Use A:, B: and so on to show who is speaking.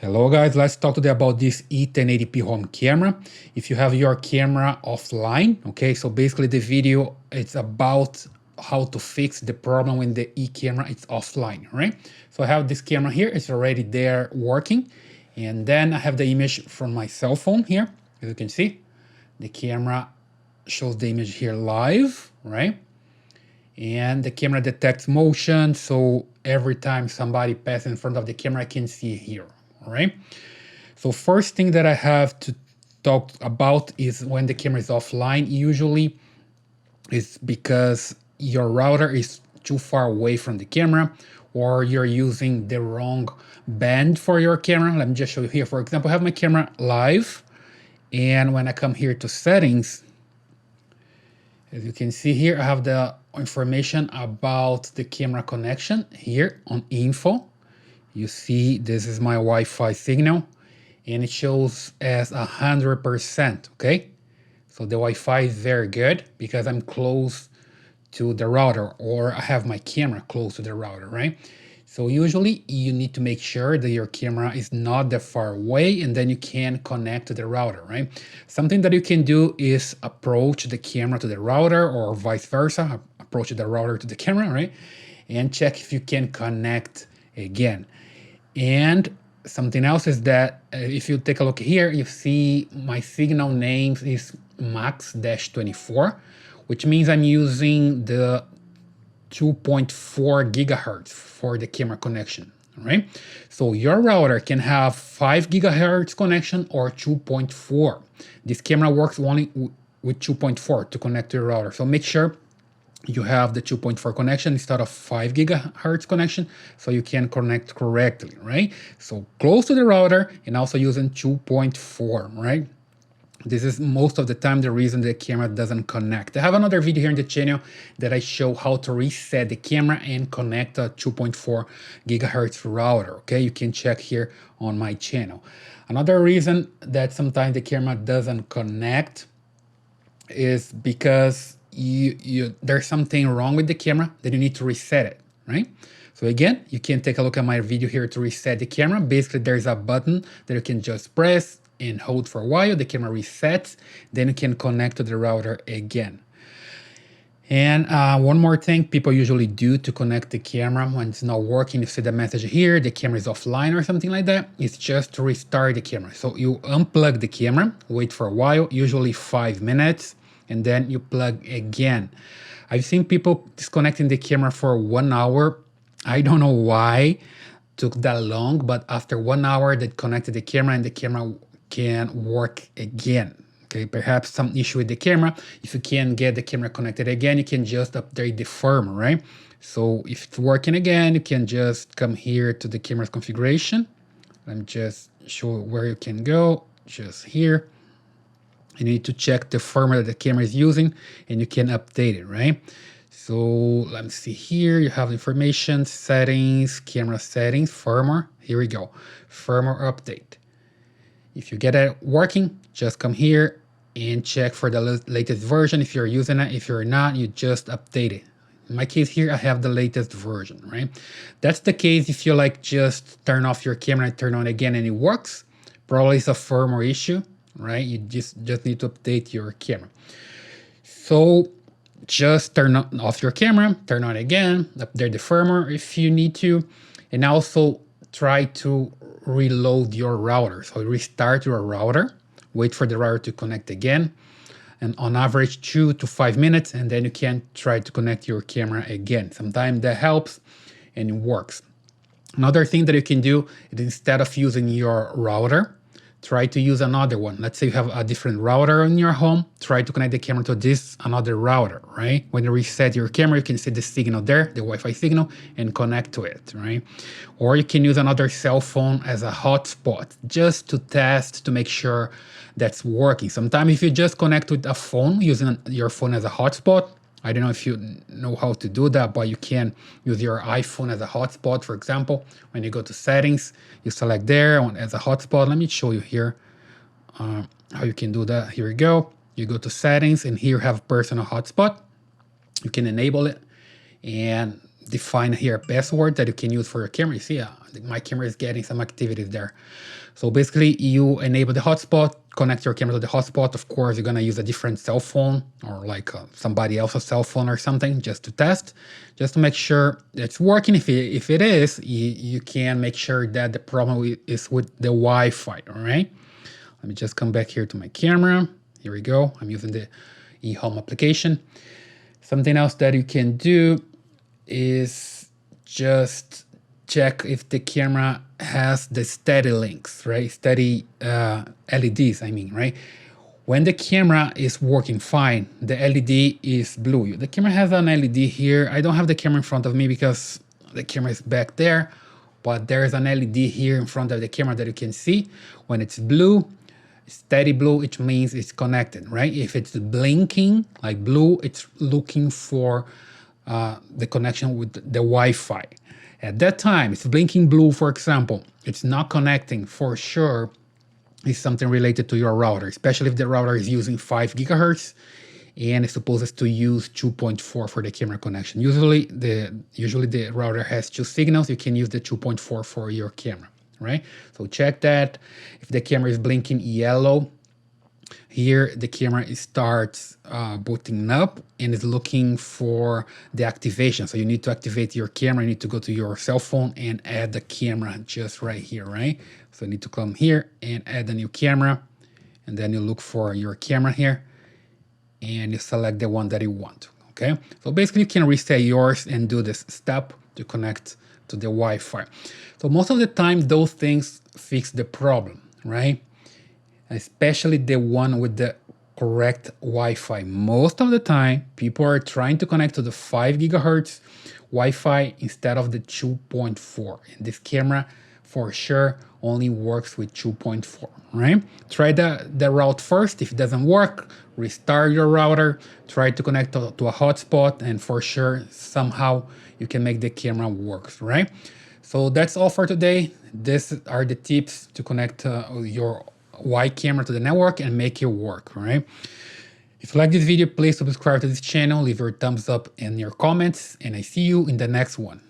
A: Hello guys, let's talk today about this E1080p home camera. If you have your camera offline, okay, so basically the video it's about how to fix the problem when the e-camera is offline, right? So I have this camera here, it's already there working, and then I have the image from my cell phone here. As you can see, the camera shows the image here live, right? And the camera detects motion, so every time somebody passes in front of the camera, I can see here, all right? So first thing that I have to talk about is when the camera is offline, usually it's because your router is too far away from the camera or you're using the wrong band for your camera. Let me just show you here. For example, I have my camera live, and when I come here to settings, as you can see here, I have the information about the camera connection here on info. You see, this is my Wi-Fi signal, and it shows as 100%, okay? So the Wi-Fi is very good because I'm close to the router, or I have my camera close to the router, right? So usually you need to make sure that your camera is not that far away, and then you can connect to the router, right? Something that you can do is approach the camera to the router or vice versa, approach the router to the camera, right? And check if you can connect again. And something else is that if you take a look here, you see my signal name is max-24, which means I'm using the 2.4 gigahertz for the camera connection, right? So your router can have 5 gigahertz connection or 2.4. This camera works only with 2.4 to connect to your router. So make sure you have the 2.4 connection instead of 5 gigahertz connection so you can connect correctly, right? So close to the router and also using 2.4, right? This is most of the time the reason the camera doesn't connect. I have another video here in the channel that I show how to reset the camera and connect a 2.4 gigahertz router, okay? You can check here on my channel. Another reason that sometimes the camera doesn't connect is because there's something wrong with the camera that you need to reset it, right? So again, you can take a look at my video here to reset the camera. Basically, there's a button that you can just press and hold for a while. The camera resets, then you can connect to the router again. And one more thing people usually do to connect the camera when it's not working, you see the message here, the camera is offline or something like that, it's just to restart the camera. So you unplug the camera, wait for a while, usually 5 minutes, and then you plug again. I've seen people disconnecting the camera for 1 hour. I don't know why it took that long, but after 1 hour they connected the camera and the camera can work again. Okay, perhaps some issue with the camera. If you can't get the camera connected again, you can just update the firmware, right? So if it's working again, you can just come here to the camera's configuration. Let me just show where you can go, just here. You need to check the firmware that the camera is using and you can update it, right? So let me see here, you have information, settings, camera settings, firmware. Here we go, firmware update. If you get it working, just come here and check for the latest version if you're using it. If you're not, you just update it. In my case here, I have the latest version, right? That's the case if you like just turn off your camera and turn on again and it works. Probably it's a firmware issue, right? You just need to update your camera. So just turn off your camera, turn on again, update the firmware if you need to, and also try to reload your router. So restart your router, wait for the router to connect again, and on average 2 to 5 minutes, and then you can try to connect your camera again. Sometimes that helps and it works. Another thing that you can do is instead of using your router, try to use another one. Let's say you have a different router in your home, try to connect the camera to this another router, right? When you reset your camera, you can see the signal there, the Wi-Fi signal, and connect to it, right? Or you can use another cell phone as a hotspot just to test to make sure that's working. Sometimes if you just connect with a phone using your phone as a hotspot, I don't know if you know how to do that, but you can use your iPhone as a hotspot. For example, when you go to settings, you select there as a hotspot. Let me show you here how you can do that. Here we go. You go to settings and here you have personal hotspot. You can enable it and define here a password that you can use for your camera. You see, my camera is getting some activities there. So basically, you enable the hotspot, connect your camera to the hotspot. Of course, you're gonna use a different cell phone or like somebody else's cell phone or something just to test, just to make sure it's working. If it is, you can make sure that the problem is with the Wi-Fi, all right? Let me just come back here to my camera. Here we go. I'm using the eHome application. Something else that you can do is just check if the camera has the steady links, right? Steady LEDs, I mean, right? When the camera is working fine, the LED is blue. The camera has an LED here. I don't have the camera in front of me because the camera is back there, but there's an LED here in front of the camera that you can see. When it's blue, steady blue, it means it's connected, right? If it's blinking like blue, it's looking for the connection with the Wi-Fi. At that time, it's blinking blue, for example, it's not connecting for sure. It's something related to your router, especially if the router is using 5 gigahertz and it's supposed to use 2.4 for the camera connection. Usually the router has 2 signals. You can use the 2.4 for your camera, right? So check that. If the camera is blinking yellow, here the camera starts booting up and is looking for the activation. So you need to activate your camera. You need to go to your cell phone and add the camera just right here, right? So you need to come here and add a new camera, and then you look for your camera here and you select the one that you want, okay? So basically you can reset yours and do this step to connect to the Wi-Fi. So most of the time those things fix the problem, right? Especially the one with the correct Wi-Fi. Most of the time, people are trying to connect to the 5 gigahertz Wi-Fi instead of the 2.4. And this camera, for sure, only works with 2.4, right? Try the route first. If it doesn't work, restart your router, try to connect to a hotspot, and for sure, somehow you can make the camera work, right? So that's all for today. These are the tips to connect your Y camera to the network and make it work, all right? If you like this video, please subscribe to this channel, leave your thumbs up and your comments, and I see you in the next one.